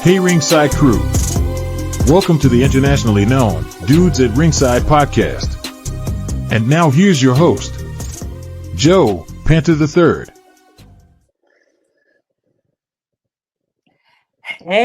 Hey Ringside crew, welcome to the internationally known Dudes at Ringside podcast. And now here's your host, Joe Panther III. Hello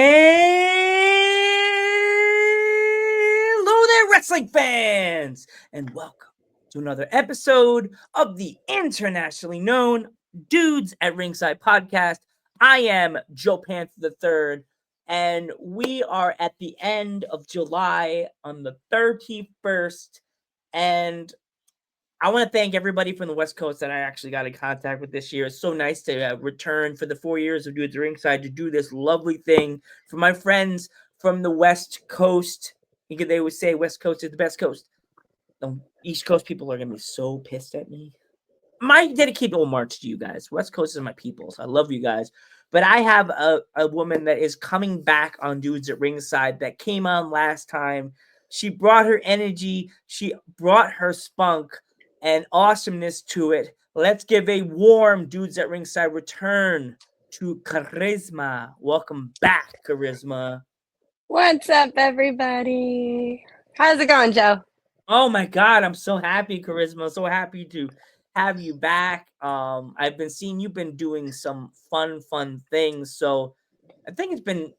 there, wrestling fans, and welcome to another episode of the internationally known Dudes at Ringside podcast. I am Joe Panther III, and we are at the end of July on the 31st, and I want to thank everybody from the West Coast that I actually got in contact with this year. It's so nice to return for the 4 years of Dudes at Ringside to do this lovely thing. For my friends from the West Coast, they would say West Coast is the best coast. The East Coast people are going to be so pissed at me. My dedicated march to you guys. West Coast is my people, so I love you guys. But I have a woman that is coming back on Dudes at Ringside that came on last time. She brought her energy. She brought her spunk and awesomeness to it. Let's give a warm Dudes at Ringside return to Karisma. Welcome back, Karisma. What's up, everybody? How's it going, Joe? Oh my God, I'm so happy, Karisma. So happy to have you back. I've been seeing you've been doing some fun things. So I think it's been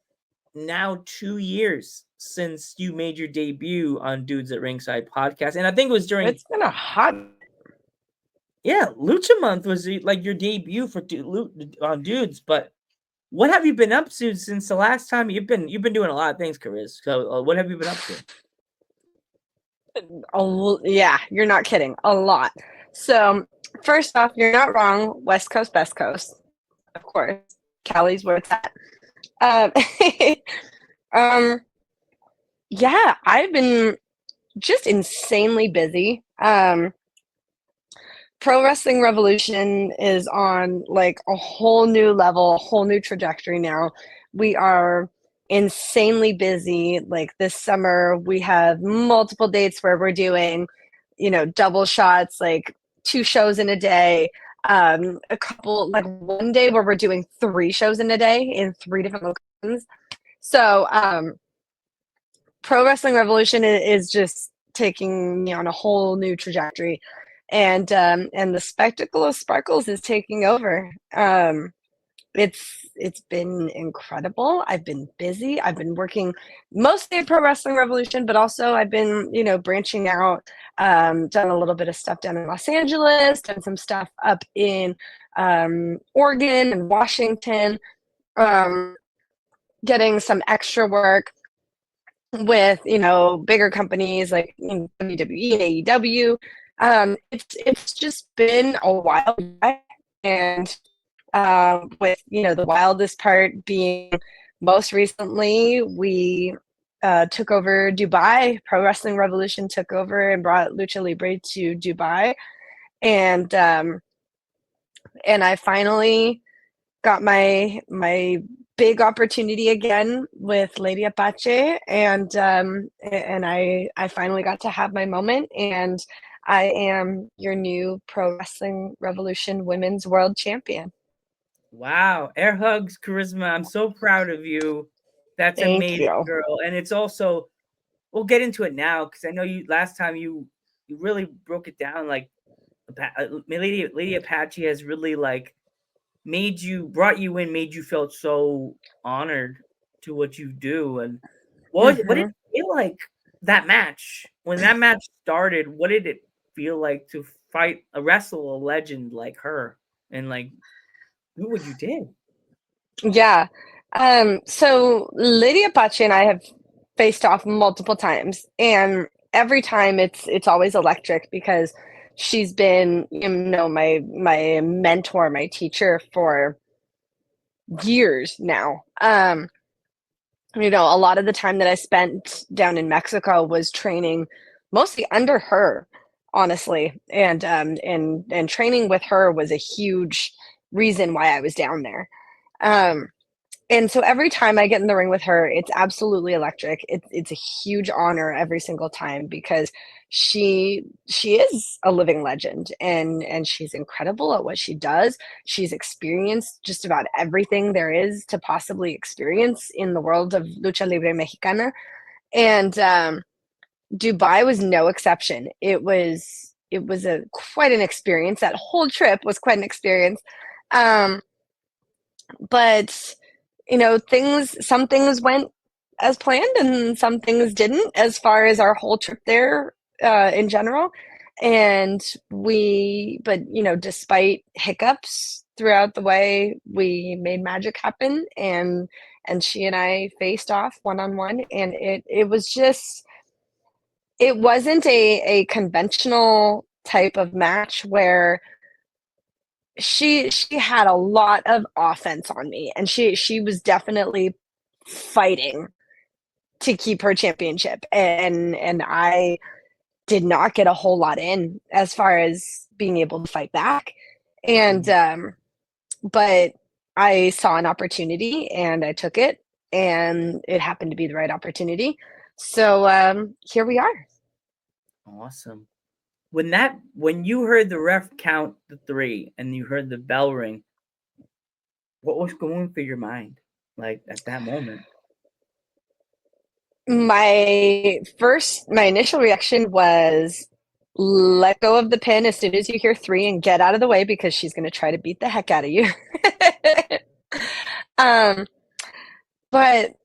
now 2 years since you made your debut on Dudes at Ringside podcast. And I think it was during... It's been a hot... Yeah, Lucha Month was like your debut for on Dudes, but what have you been up to since the last time? You've been doing a lot of things, Chris. So what have you been up to? Oh, yeah, you're not kidding. A lot. So first off, you're not wrong. West Coast, Best Coast. Of course. Cali's where it's at. Yeah, I've been just insanely busy. Pro Wrestling Revolution is on like a whole new level, a whole new trajectory now. We are insanely busy. Like this summer, we have multiple dates where we're doing, double shots, like 2 shows in a day. A couple, like one day where we're doing 3 shows in a day in 3 different locations. So, Pro Wrestling Revolution is just taking me on a whole new trajectory. And the spectacle of Sparkles is taking over. It's been incredible. I've been busy. I've been working mostly at Pro Wrestling Revolution, but also I've been, branching out, done a little bit of stuff down in Los Angeles, done some stuff up in Oregon and Washington, getting some extra work with, bigger companies like WWE and AEW. It's just been a while, and with the wildest part being most recently we took over Dubai. Pro Wrestling Revolution took over and brought Lucha Libre to Dubai, and I finally got my big opportunity again with Lady Apache, and I finally got to have my moment, and I am your new Pro Wrestling Revolution Women's World Champion. Wow. Air hugs, Karisma. I'm so proud of you. That's amazing, girl. And it's also, we'll get into it now because I know you last time you really broke it down. Like Lady Apache has really like brought you in, made you feel so honored to what you do. And what did it feel like that match? When that match started, what did it feel like to wrestle a legend like her and like do what you did? Yeah. So Lady Apache and I have faced off multiple times, and every time it's always electric because she's been, my mentor, my teacher for years now. A lot of the time that I spent down in Mexico was training mostly under her, honestly. And training with her was a huge reason why I was down there. And so every time I get in the ring with her, it's absolutely electric. It's a huge honor every single time because she is a living legend and she's incredible at what she does. She's experienced just about everything there is to possibly experience in the world of lucha libre mexicana, and Dubai was no exception. It was a quite an experience. That whole trip was quite an experience. Um, but some things went as planned and some things didn't as far as our whole trip there in general. And despite hiccups throughout the way, we made magic happen, and she and I faced off one on one, and it wasn't a conventional type of match where she had a lot of offense on me, and she was definitely fighting to keep her championship, and I did not get a whole lot in as far as being able to fight back, and but I saw an opportunity and I took it, and it happened to be the right opportunity. So here we are. Awesome. When you heard the ref count the 3 and you heard the bell ring, what was going through your mind like at that moment? My initial reaction was let go of the pin as soon as you hear 3 and get out of the way because she's going to try to beat the heck out of you. But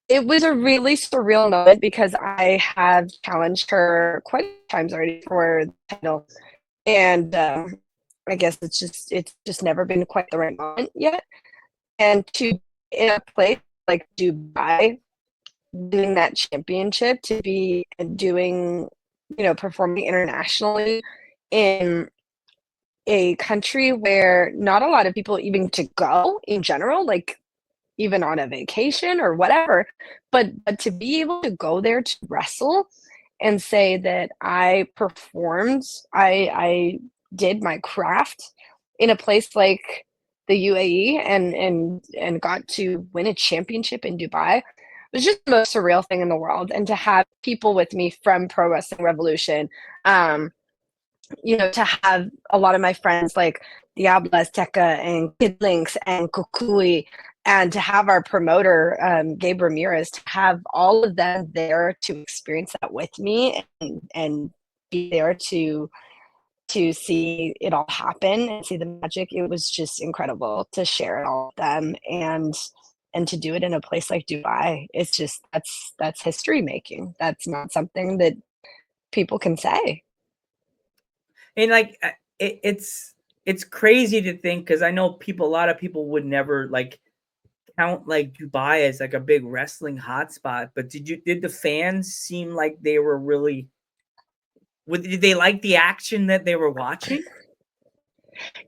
it was a really surreal moment because I have challenged her quite a few times already for the title, and I guess it's just never been quite the right moment yet. And to in a place like Dubai, winning that championship, to be doing, performing internationally in a country where not a lot of people even to go in general, like even on a vacation or whatever, but to be able to go there to wrestle and say that I performed, I did my craft in a place like the UAE and got to win a championship in Dubai was just the most surreal thing in the world. And to have people with me from Pro Wrestling Revolution, to have a lot of my friends like Diabla Azteca and Kid Links and Kukui, and to have our promoter, Gabe Ramirez, to have all of them there to experience that with me and be there to see it all happen and see the magic. It was just incredible to share it all with them and to do it in a place like Dubai. It's just that's history making. That's not something that people can say. And like it's crazy to think because I know a lot of people would never like count like Dubai as like a big wrestling hotspot. But did the fans seem like they were really? Did they like the action that they were watching?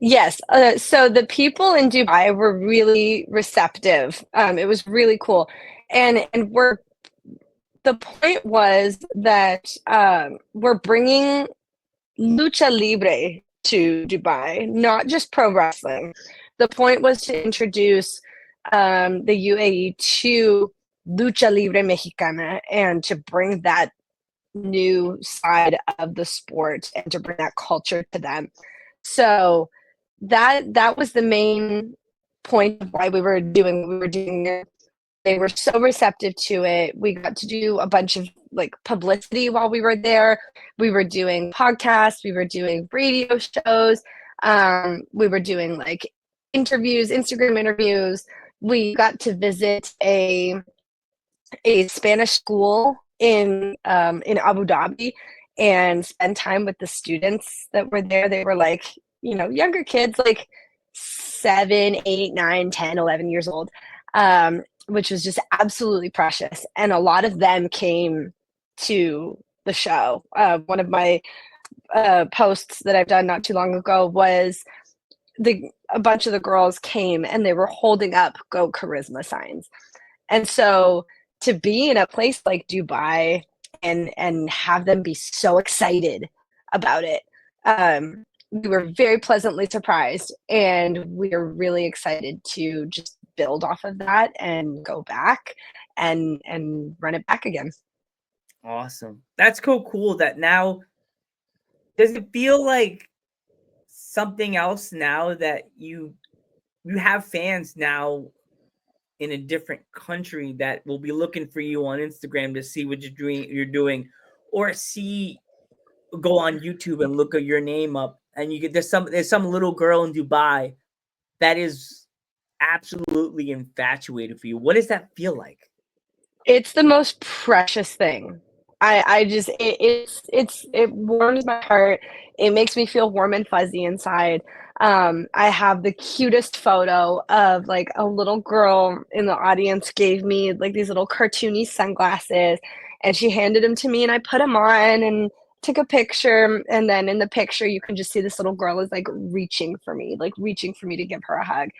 Yes. So the people in Dubai were really receptive. It was really cool, and the point was that we're bringing lucha libre to Dubai, not just pro wrestling. The point was to introduce the UAE to lucha libre mexicana and to bring that new side of the sport and to bring that culture to them. So that was the main point of why we were doing what we were doing it. They were so receptive to it. We got to do a bunch of like publicity while we were there. We were doing podcasts, we were doing radio shows, we were doing like interviews, Instagram interviews. We got to visit a Spanish school in Abu Dhabi and spend time with the students that were there. They were like, younger kids, like 7, 8, 9, 10, 11 years old, which was just absolutely precious. And a lot of them came to the show. One of my posts that I've done not too long ago was a bunch of the girls came and they were holding up Go Karisma signs. And so to be in a place like Dubai and have them be so excited about it, we were very pleasantly surprised, and we are really excited to just build off of that and go back and run it back again. Awesome. That's cool that now, does it feel like something else now that you have fans now in a different country that will be looking for you on Instagram to see what you're doing, or go on YouTube and look at your name up, and you get there's some little girl in Dubai that is absolutely infatuated for you. What does that feel like? It's the most precious thing. I just it warms my heart. It makes me feel warm and fuzzy inside. I have the cutest photo of like a little girl in the audience gave me like these little cartoony sunglasses, and she handed them to me, and I put them on and took a picture. And then in the picture, you can just see this little girl is like reaching for me to give her a hug.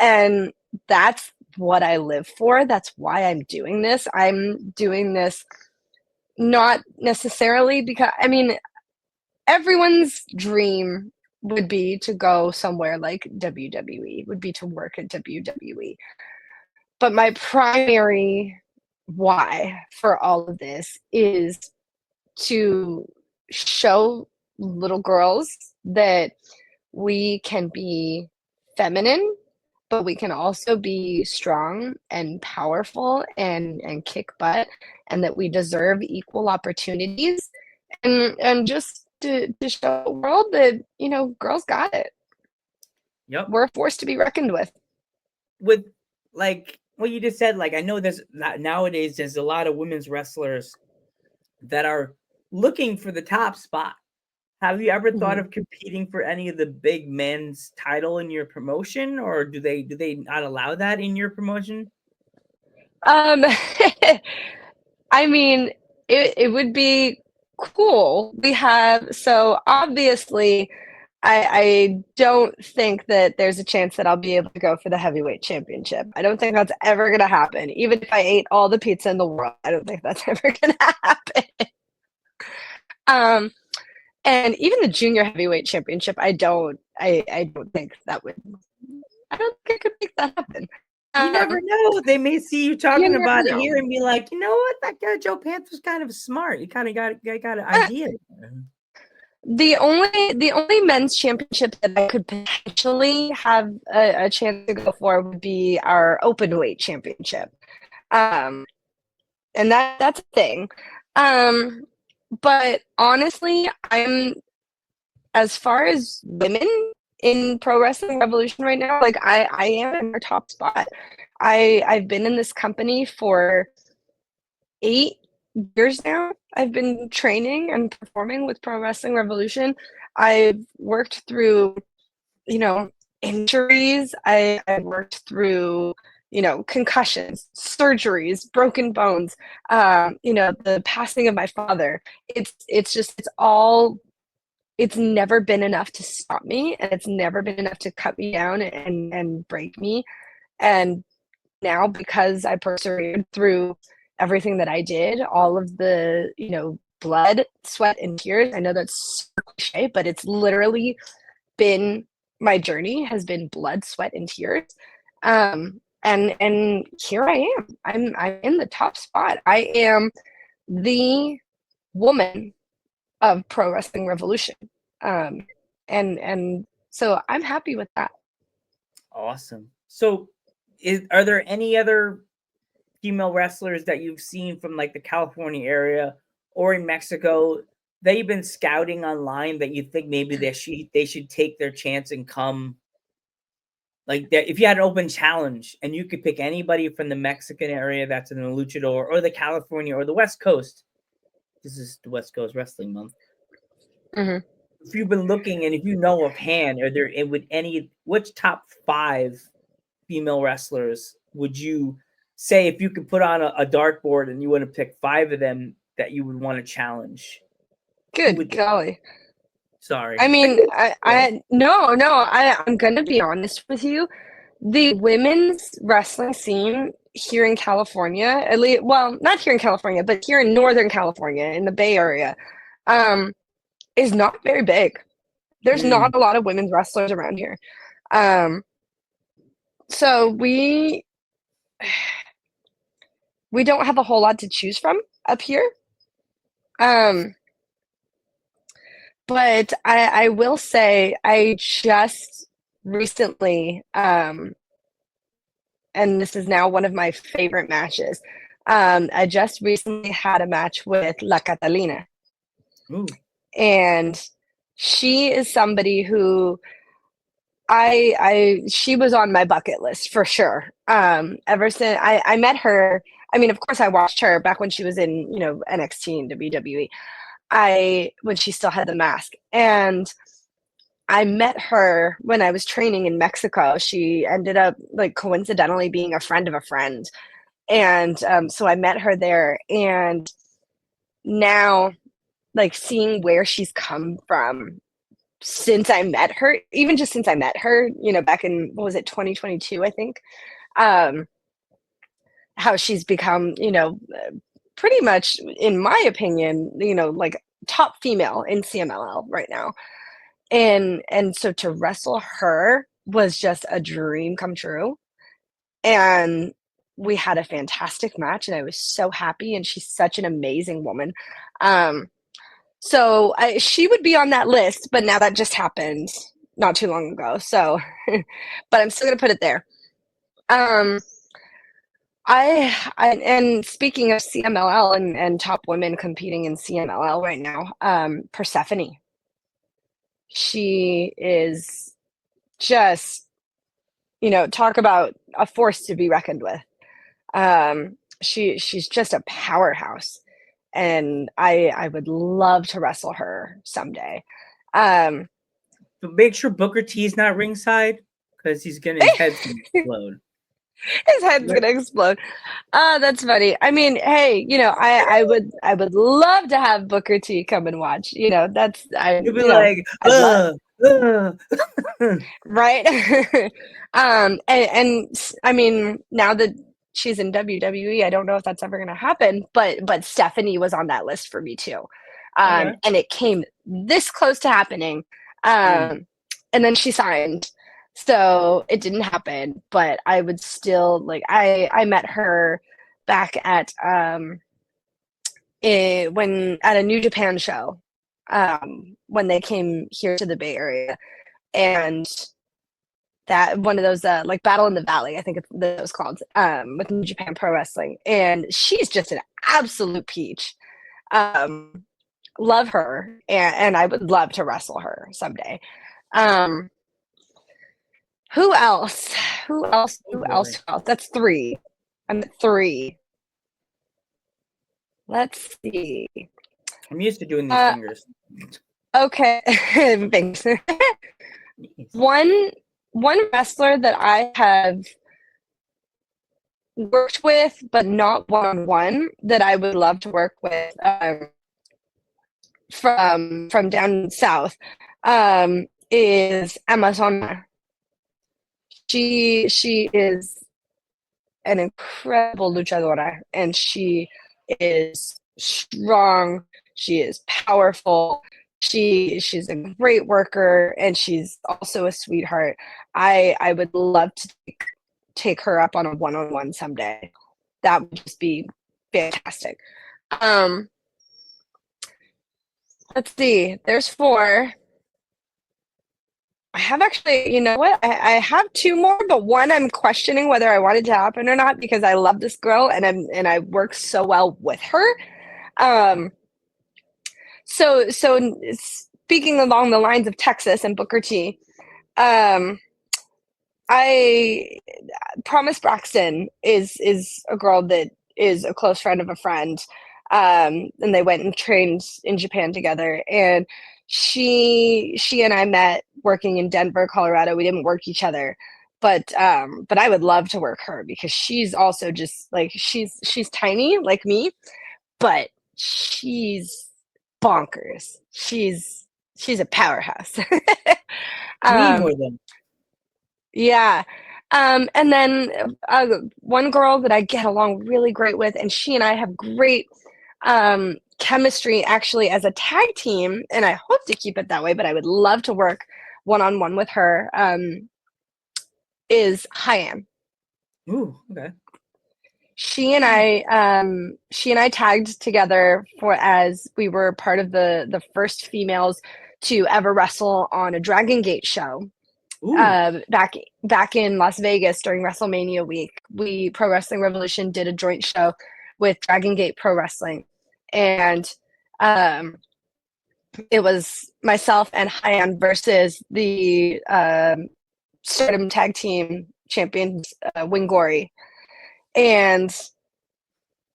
And that's what I live for. That's why I'm doing this. I'm doing this not necessarily because, I mean, everyone's dream would be to go somewhere like WWE, would be to work at WWE. But my primary why for all of this is to show little girls that we can be feminine, but we can also be strong and powerful and kick butt, and that we deserve equal opportunities, and just to show the world that, you know, girls got it. Yep. We're a force to be reckoned with. With like what you just said, like I know nowadays there's a lot of women's wrestlers that are looking for the top spot. Have you ever thought of competing for any of the big men's title in your promotion, or do they not allow that in your promotion? I mean, it would be cool. So obviously, I don't think that there's a chance that I'll be able to go for the heavyweight championship. I don't think that's ever going to happen. Even if I ate all the pizza in the world, I don't think that's ever going to happen. And even the junior heavyweight championship, I don't think that would. I don't think I could make that happen. You never know. They may see you talking about it know. here and be like, you know what, that guy Joe Panther's kind of smart. You kind of got an idea. The only men's championship that I could potentially have a chance to go for would be our open weight championship, and that's a thing. But honestly, as far as women in Pro Wrestling Revolution right now, like I am in our top spot. I've been in this company for 8 years now. I've been training and performing with Pro Wrestling Revolution. I've worked through, you know, injuries. I worked through, you know, concussions, surgeries, broken bones, you know, the passing of my father. It's never been enough to stop me, and it's never been enough to cut me down and break me. And now, because I persevered through everything that I did, all of the, you know, blood, sweat, and tears. I know that's so cliche, but it's literally been my journey has been blood, sweat, and tears. And here I am. I'm in the top spot. I am the woman of Pro Wrestling Revolution. And so I'm happy with that. Awesome. So are there any other female wrestlers that you've seen from like the California area or in Mexico that you've been scouting online that you think maybe they should take their chance and come? Like that, if you had an open challenge and you could pick anybody from the Mexican area that's in the luchador, or the California or the West Coast. This is the West Coast Wrestling Month. Mm-hmm. If you've been looking and if you know offhand, are there which top 5 female wrestlers would you say, if you could put on a dartboard and you want to pick 5 of them that you would want to challenge? Good golly. Sorry. I mean, I'm gonna be honest with you. The women's wrestling scene here in California, at least, well, not here in California, but here in Northern California, in the Bay Area, is not very big. There's not a lot of women's wrestlers around here. So we don't have a whole lot to choose from up here. But I will say I just recently, and this is now one of my favorite matches. I just recently had a match with La Catalina, Ooh. and she is somebody who she was on my bucket list for sure. Ever since I met her, I mean, of course, I watched her back when she was in, NXT and WWE. When she still had the mask, and I met her when I was training in Mexico. She ended up like coincidentally being a friend of a friend, and so I met her there. And now, like seeing where she's come from since I met her, even just since I met her, back in what was it, 2022, I think. Um, how she's become, pretty much, in my opinion, like top female in CMLL right now. And so to wrestle her was just a dream come true. And we had a fantastic match, and I was so happy, and she's such an amazing woman. So she would be on that list, but now that just happened not too long ago. So, but I'm still gonna put it there. Um, and speaking of CMLL and top women competing in CMLL right now, Persephone. She is just, talk about a force to be reckoned with. She's just a powerhouse, and I would love to wrestle her someday. But make sure Booker T's not ringside, because his head's gonna explode. His head's gonna explode. That's funny. I mean, hey, I would love to have Booker T come and watch. That's You'll be like, right. And I mean, now that she's in WWE, I don't know if that's ever gonna happen. But Stephanie was on that list for me too, Okay. and it came this close to happening. And then she signed. So it didn't happen, but I would still like I met her back at when at a New Japan show, when they came here to the Bay Area, and that one of those like Battle in the Valley, I think that was called, with New Japan Pro Wrestling, and she's just an absolute peach. Love her, and I would love to wrestle her someday. Who else? Who else? Oh, Who boy. else? Who else? That's three. I'm at three. Let's see. I'm used to doing these fingers. Okay. Thanks. One wrestler that I have worked with, but not one-on-one, that I would love to work with, from down south, is Amazona. She is an incredible luchadora, and she is strong. She is powerful. She's a great worker, and she's also a sweetheart. I would love to take her up on a one-on-one someday. That would just be fantastic. Let's see. There's four. I have actually, you know what? I have two more, but one I'm questioning whether I want it to happen or not, because I love this girl and I work so well with her. So speaking along the lines of Texas and Booker T, I Promise Braxton is a girl that is a close friend of a friend. And they went and trained in Japan together, and she and I met working in Denver, Colorado. We didn't work each other, but I would love to work her, because she's also just like, she's tiny like me, but she's bonkers. She's a powerhouse. Me more than. Yeah. And then one girl that I get along really great with, and she and I have great chemistry actually as a tag team, and I hope to keep it that way, but I would love to work one-on-one with her, is Hyam. Ooh, okay. She and I tagged together for as we were part of the first females to ever wrestle on a Dragon Gate show. Ooh. Back in Las Vegas during WrestleMania week, we Pro Wrestling Revolution did a joint show with Dragon Gate Pro Wrestling, and it was myself and Hyan versus the Stardom Tag Team Champions, Wingori, and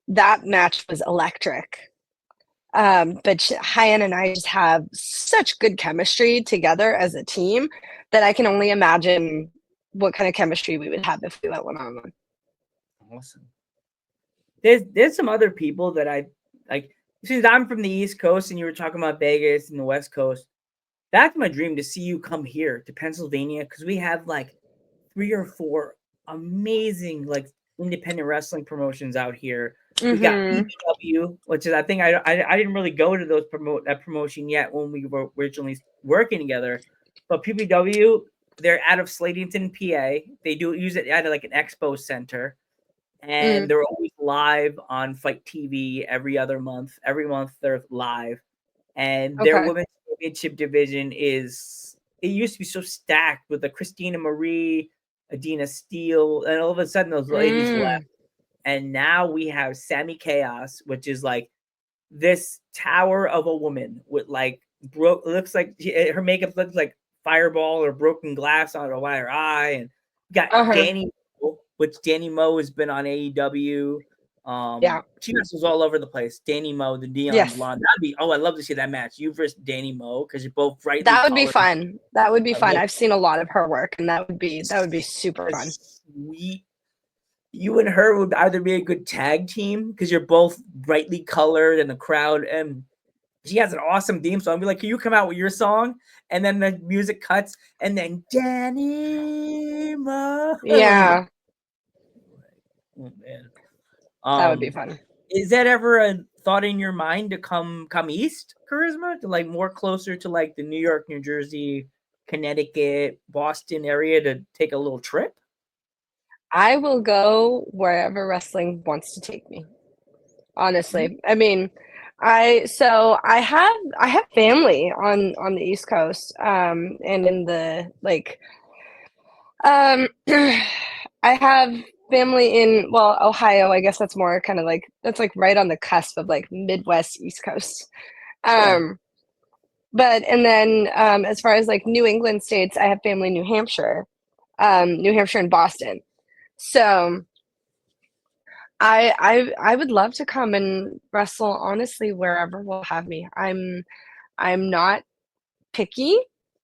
that match was electric. But Hyan and I just have such good chemistry together as a team that I can only imagine what kind of chemistry we would have if we went one-on-one. Awesome. There's some other people that I like. Since I'm from the East Coast and you were talking about Vegas and the West Coast, that's my dream to see you come here to Pennsylvania because we have like 3 or 4 amazing like independent wrestling promotions out here. We got PPW, which is I think I didn't really go to that promotion yet when we were originally working together, but PPW, they're out of Slatington, PA. They do use it at like an expo center, and they're always live on Fight TV every other month. Every month they're live, and their Okay. women's championship division it used to be so stacked with the Christina Marie, Adina Steele, and all of a sudden those ladies left. And now we have Sammy Chaos, which is like this tower of a woman with like looks like her makeup looks like fireball or broken glass on her eye. And we got Danny Moe, which Danny Moe has been on AEW. She wrestles all over the place. Danny Moe, the Neon Blonde. I'd love to see that match. You versus Danny Moe because you're both brightly That would colored. be fun. That would be fun. I've seen a lot of her work, and that would be super fun. Sweet. You and her would either be a good tag team because you're both brightly colored and the crowd, and she has an awesome theme song. I'd be like, can you come out with your song? And then the music cuts, and then Danny Moe. Yeah. Oh man. That would be fun. Is that ever a thought in your mind to come east, Karisma, to like more closer to like the New York, New Jersey, Connecticut, Boston area to take a little trip? I will go wherever wrestling wants to take me. Honestly, I mean, I have family on the East Coast, and in the like, I have family in Ohio. I guess that's more kind of like that's like right on the cusp of like Midwest East Coast. But and then as far as like New England states, I have family in New Hampshire and Boston. So I would love to come and wrestle honestly wherever will have me. I'm not picky.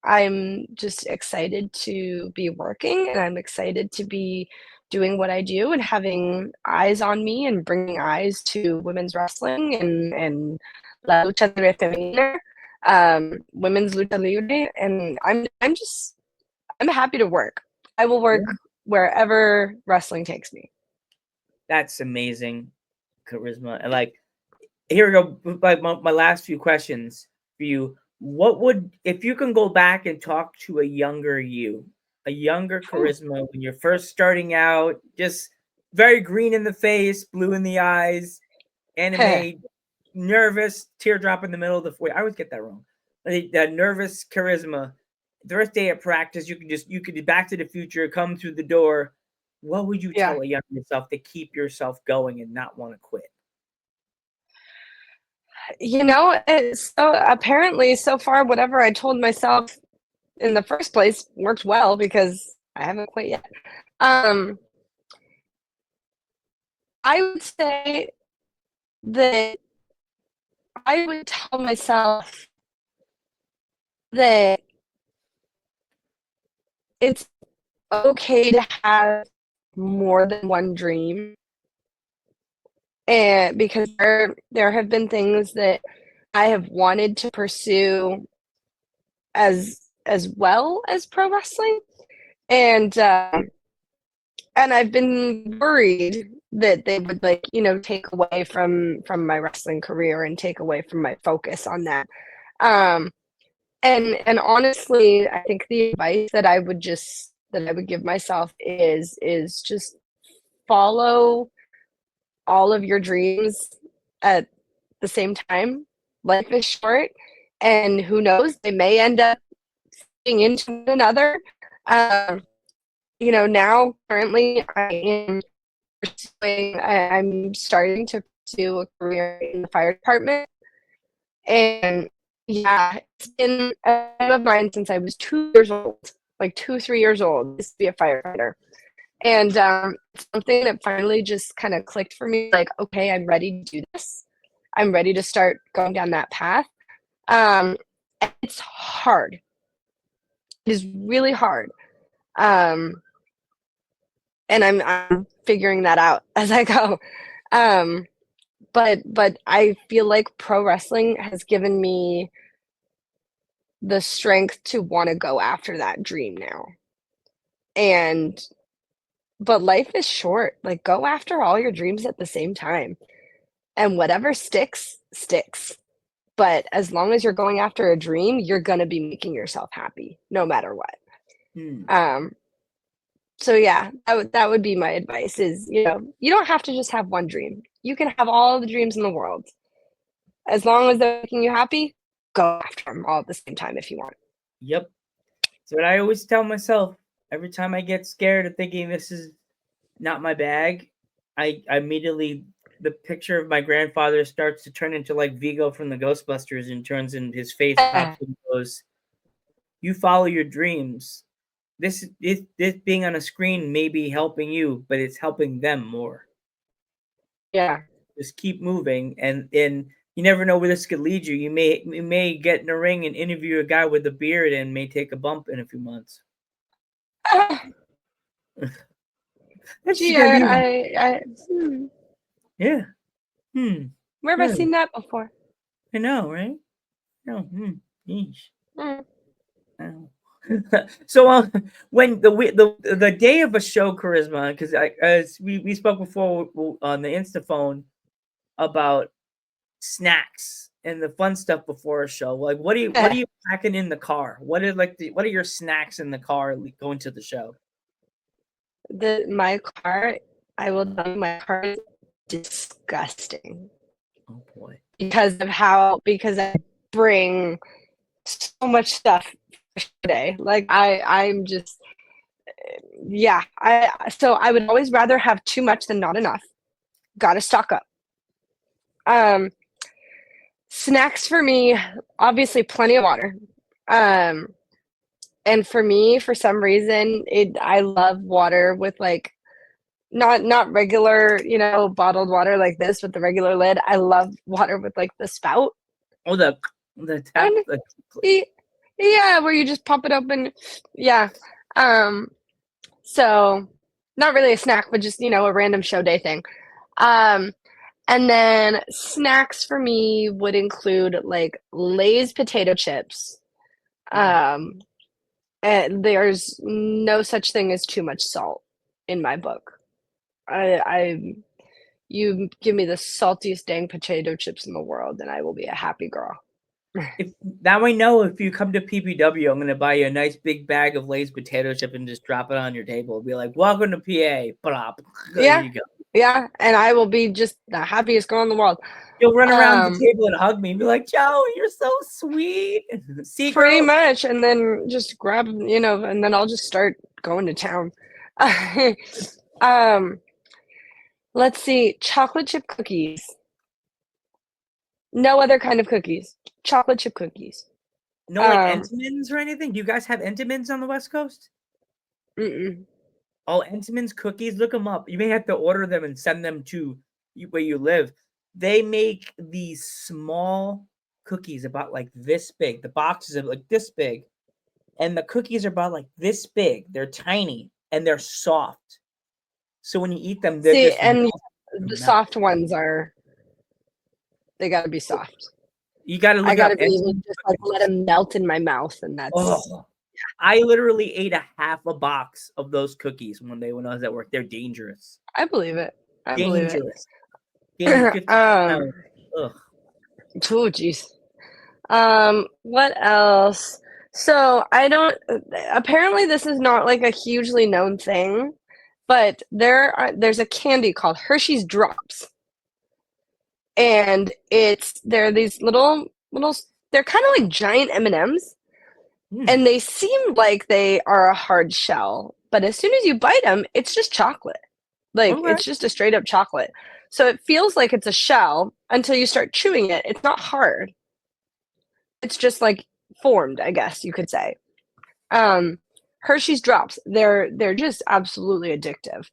I'm just excited to be working, and I'm excited to be doing what I do and having eyes on me and bringing eyes to women's wrestling and la lucha libre femenina, women's lucha libre, and I'm happy to work. I will work wherever wrestling takes me. That's amazing, Karisma. And like, here we go. Like my last few questions for you. What would, if you can go back and talk to a younger Karisma when you're first starting out, just very green in the face, blue in the eyes, anime, nervous, teardrop in the middle of the foyer. I always get that wrong. That nervous Karisma. The first day of practice, you could be Back to the Future, come through the door. What would you tell a younger yourself to keep yourself going and not want to quit? You know, so apparently so far, whatever I told myself in the first place worked well because I haven't quit yet. I would say that I would tell myself that it's okay to have more than one dream. And because there have been things that I have wanted to pursue as well as pro wrestling, and I've been worried that they would take away from my wrestling career and take away from my focus on that. And honestly, I think the advice that I would give myself is just follow all of your dreams at the same time. Life is short, and who knows, they may end up feeding into one another. Um, now currently I'm starting to pursue a career in the fire department. And yeah, it's been a dream of mine since I was 2 years old, like 3 years old, is to be a firefighter. And it's something that finally just kind of clicked for me, like, okay, I'm ready to do this. I'm ready to start going down that path. And it's hard. It is really hard. And I'm figuring that out as I go. But I feel like pro wrestling has given me the strength to want to go after that dream now. But life is short. Like, go after all your dreams at the same time. And whatever sticks, sticks. But as long as you're going after a dream, you're gonna be making yourself happy, no matter what. Um, so yeah, that would be my advice is, you don't have to just have one dream. You can have all the dreams in the world. As long as they're making you happy, go after them all at the same time if you want. Yep. So what I always tell myself every time I get scared of thinking this is not my bag, I immediately, the picture of my grandfather starts to turn into like Vigo from the Ghostbusters and turns in his face pops and goes, you follow your dreams. This being on a screen may be helping you, but it's helping them more. Yeah. Just keep moving, and you never know where this could lead you. You may get in a ring and interview a guy with a beard and may take a bump in a few months. Yeah, yeah. Where have I seen that before? I know, right? No. So when the day of a show, Karisma, because as we spoke before on the Insta phone about snacks and the fun stuff before a show, like what are you packing in the car? What are your snacks in the car going to the show? My car, I will tell you, my car is disgusting. Oh boy. Because I bring so much stuff today. Like I'm just, yeah. So I would always rather have too much than not enough. Got to stock up. Snacks for me, obviously plenty of water. And for me, for some reason, I love water with like not regular, bottled water like this with the regular lid. I love water with like the spout. Oh, the tap. Yeah, where you just pop it open. Yeah. So not really a snack, but just, a random show day thing. And then snacks for me would include like Lay's potato chips. And there's no such thing as too much salt in my book. You give me the saltiest dang potato chips in the world, and I will be a happy girl. Now I know if you come to PPW, I'm going to buy you a nice big bag of Lay's potato chip and just drop it on your table. Be like, welcome to PA. Plop. There you go. Yeah, and I will be just the happiest girl in the world. You'll run around the table and hug me and be like, Joe, you're so sweet. See, pretty much, and then just grab, and then I'll just start going to town. Let's see, chocolate chip cookies. No other kind of cookies. Chocolate chip cookies. No, like Entenmann's or anything? Do you guys have Entenmann's on the West Coast? Mm-mm. Oh, Entenmann's cookies, look them up. You may have to order them and send them to where you live. They make these small cookies about like this big. The boxes are like this big. And the cookies are about like this big. They're tiny and they're soft. So when you eat them, they're the soft ones they gotta be soft. You gotta I gotta be able to just like let them melt in my mouth, and that's. Oh. I literally ate a half a box of those cookies one day when I was at work. They're dangerous. I believe it. Dangerous. Oh, jeez. What else? So apparently this is not like a hugely known thing, But there's a candy called Hershey's Drops, and they're these little they're kind of like giant M&Ms, and they seem like they are a hard shell, but as soon as you bite them, it's just chocolate. Like Okay. it's just a straight up chocolate. So it feels like it's a shell until you start chewing it. It's not hard. It's just like formed, I guess you could say. Hershey's Drops, they're just absolutely addictive.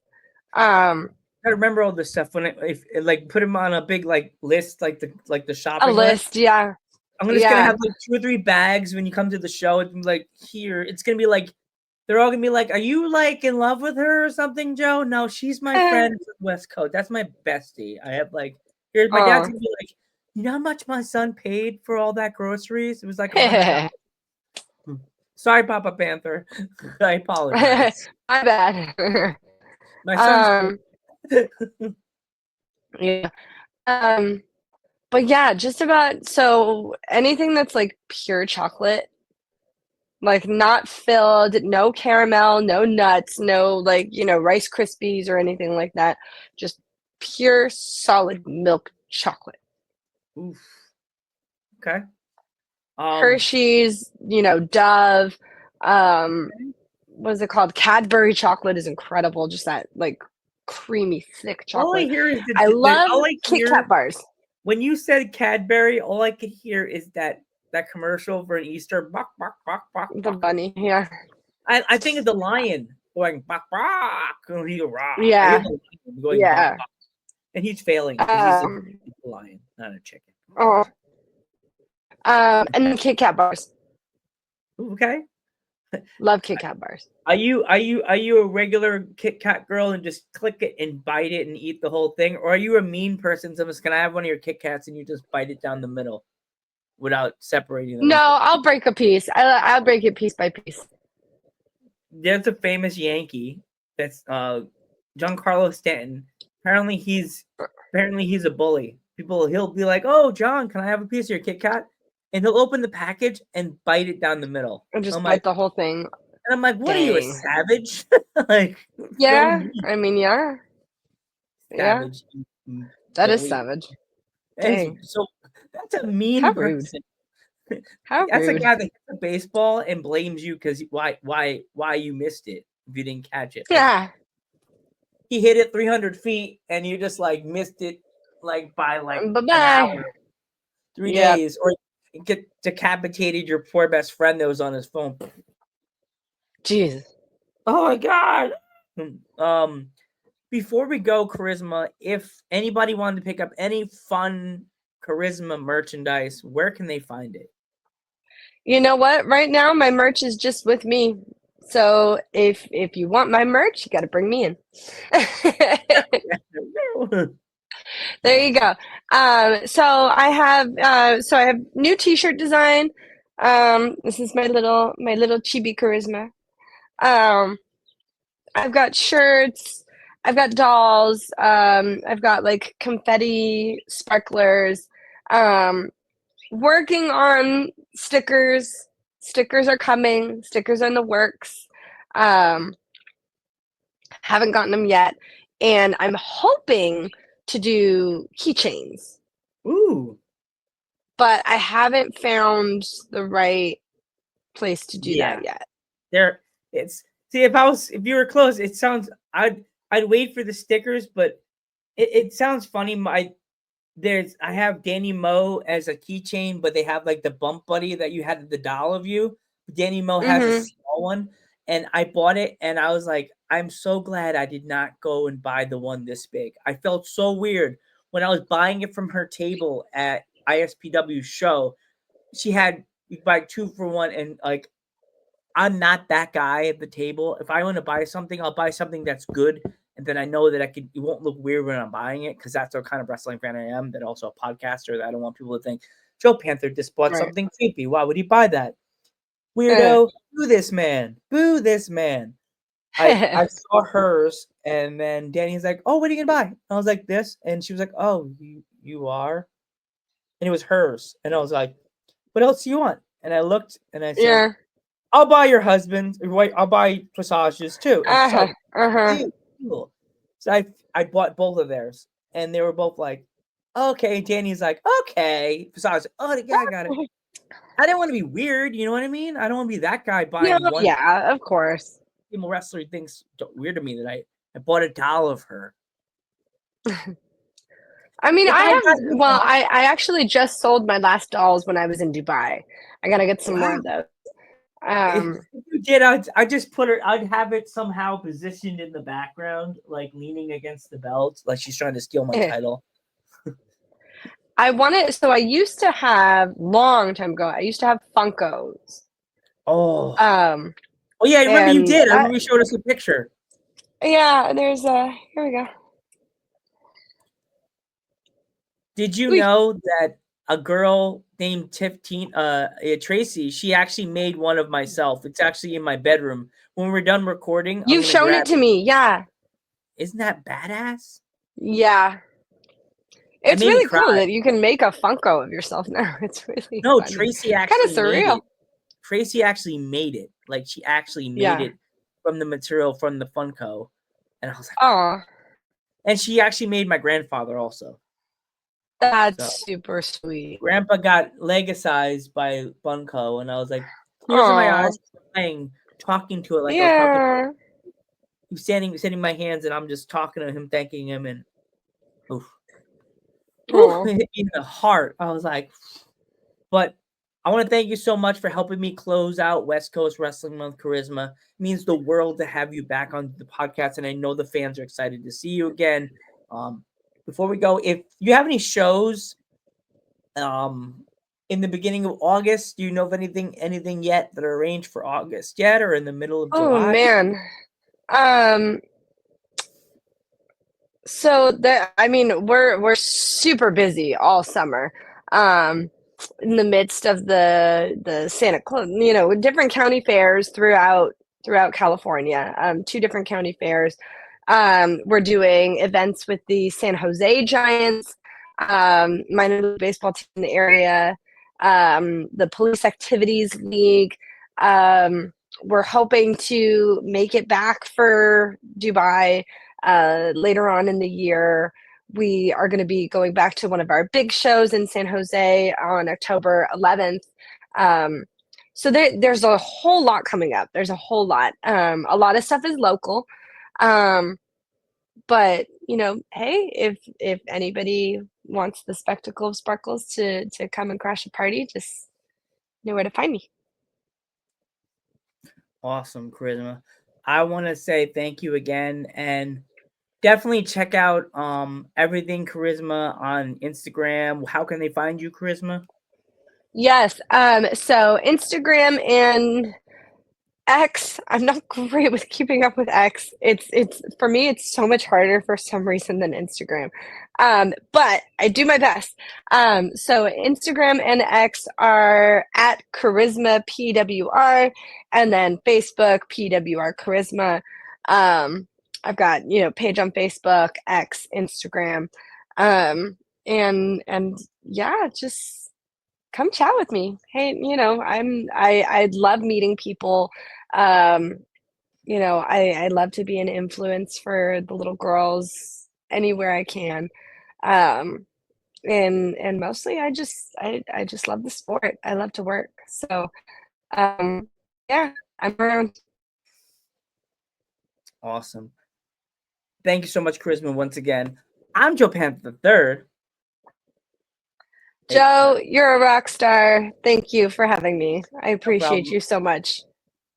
I remember all this stuff if like put them on a big like list, like the shopping A list, yeah. I'm just gonna have like 2 or 3 bags when you come to the show. It's like here. It's gonna be like they're all gonna be like, "Are you like in love with her or something, Joe?" No, she's my friend from West Coast. That's my bestie. I have like here's my dad's gonna be like, "You know how much my son paid for all that groceries?" It was like $100. Sorry, Papa Panther. I apologize. My bad. My son's yeah. But yeah, just about so anything that's like pure chocolate, like not filled, no caramel, no nuts, no like, Rice Krispies or anything like that. Just pure solid milk chocolate. Oof. Okay. Hershey's, Dove, what is it called? Cadbury chocolate is incredible. Just that like creamy, thick chocolate. All I hear is I love Kit Kat bars. When you said Cadbury, all I could hear is that commercial for an Easter. Bok, bok, bok, bok, The bok. bunny, yeah. I think of the lion going bok, bok. And he rah. Yeah. Going, Yeah. bok, bok. And he's failing. He's a lion, not a chicken. Oh. And then Kit Kat bars. Okay. Love Kit Kat bars. Are you a regular Kit Kat girl and just click it and bite it and eat the whole thing, or are you a mean person? Someone's, can I have one of your Kit Kats, and you just bite it down the middle without separating them? No, I'll break a piece. I'll break it piece by piece. There's a famous Yankee that's Giancarlo Stanton. Apparently he's a bully. He'll be like, "Oh, John, can I have a piece of your Kit Kat?" And he'll open the package and bite it down the middle. And just bite the whole thing. And I'm like, "What are you, a savage?" Like, yeah, I mean, yeah, savage. Yeah, that is savage. Dang. So that's a mean How person. Rude. How That's rude. a guy that hits a baseball and blames you because why you missed it if you didn't catch it. Yeah. He hit it 300 feet and you just like missed it like by like Bye-bye. an hour, 3 days, or get decapitated your poor best friend that was on his phone. Jesus. Oh my God. Before we go, Karisma, if anybody wanted to pick up any fun Karisma merchandise, where can they find it? You know what? Right now, my merch is just with me. So if you want my merch, you got to bring me in. There you go. So I have new T-shirt design. This is my little chibi Karisma. I've got shirts. I've got dolls. I've got like confetti sparklers. Working on stickers. Stickers are coming. Stickers are in the works. Haven't gotten them yet. And I'm hoping to do keychains. Ooh. But I haven't found the right place to do that yet. If you were close, it sounds I'd wait for the stickers, but it sounds funny. I have Danny Moe as a keychain, but they have like the bump buddy that you had the doll of you. Danny Moe has a small one, and I bought it, and I was like, I'm so glad I did not go and buy the one this big. I felt so weird when I was buying it from her table at ISPW show. She had you buy 2 for 1, and like I'm not that guy at the table. If I want to buy something, I'll buy something that's good. And then I know that it won't look weird when I'm buying it, because that's the kind of wrestling fan I am. That also a podcaster that I don't want people to think Joe Panther just bought something cheapy. Why would he buy that? Weirdo! Boo this man! Boo this man! I saw hers, and then Danny's like, "Oh, what are you gonna buy?" And I was like, "This," and she was like, "Oh, you are," and it was hers, and I was like, "What else do you want?" And I looked, and I said, "I'll buy your husband's. I'll buy Passage's too." And cool. So I bought both of theirs, and they were both like, okay. Danny's like, okay. So I was like, oh yeah, I got it. I didn't want to be weird, you know what I mean? I don't want to be that guy buying No, one yeah, of course. female wrestler who thinks weird to me that I bought a doll of her. I mean, If I I have, got the well, doll, I actually just sold my last dolls when I was in Dubai. I gotta get some more wow. of those. If you did, I'd just put her. I'd have it somehow positioned in the background, like leaning against the belt, like she's trying to steal my title. I wanted, so I used to have, long time ago, I used to have Funkos. Oh, Um, oh yeah, I remember you and did. I remember you showed us a picture. yeah, there's here we go. Did you Ooh, know that a girl named Tracy, she actually made one of myself. It's actually in my bedroom. When we're done recording, I'm you've gonna shown grab it to it. me. Yeah. Isn't that badass? Yeah. It It's made me really cool cry. that you can make a Funko of yourself now. It's really No, funny. Tracy Kind of actually made surreal. it. Tracy actually made it. Like she actually made Yeah. it from the material from the Funko. And I was like, Oh, and she actually made my grandfather also. that's So super sweet. grandpa got legicized by Funko, and I was like, tears in my Oh, eyes, crying, talking to it like I was talking. yeah. He was sending my hands, and I'm just talking to him, thanking him, and oof, Oh, it hit me in the heart. I was like, but I want to thank you so much for helping me close out West Coast Wrestling Month. Charisma, it means the world to have you back on the podcast, and I know the fans are excited to see you again. Before we go, if you have any shows in the beginning of August, do you know of anything yet that are arranged for August yet, or in the middle of oh July? man. Um, so I mean, we're super busy all summer. Um, in the midst of the Santa Claus, different county fairs throughout California. Two different county fairs. We're doing events with the San Jose Giants, minor league baseball team in the area, the Police Activities League. We're hoping to make it back for Dubai later on in the year. We are going to be going back to one of our big shows in San Jose on October 11th. So there's a whole lot coming up. There's a whole lot. A lot of stuff is local. But hey, if anybody wants the spectacle of sparkles to come and crash a party, just know where to find me. Awesome, Charisma. I want to say thank you again, and definitely check out everything Charisma on Instagram. How can they find you, Charisma? Yes. So Instagram and X, I'm not great with keeping up with X. It's for me, it's so much harder for some reason than Instagram. But I do my best. So Instagram and X are at Charisma PWR, and then Facebook PWR Charisma. I've got page on Facebook, X, Instagram, and yeah, just come chat with me. Hey, I love meeting people. Um, I love to be an influence for the little girls anywhere I can. Um, and mostly I just love the sport. I love to work. So yeah, I'm around. Awesome. Thank you so much, Charisma, once again. I'm Joe Panther the Third. Joe, you're a rock star. Thank you for having me. I No appreciate problem. you so much.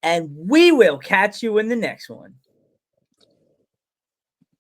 And we will catch you in the next one.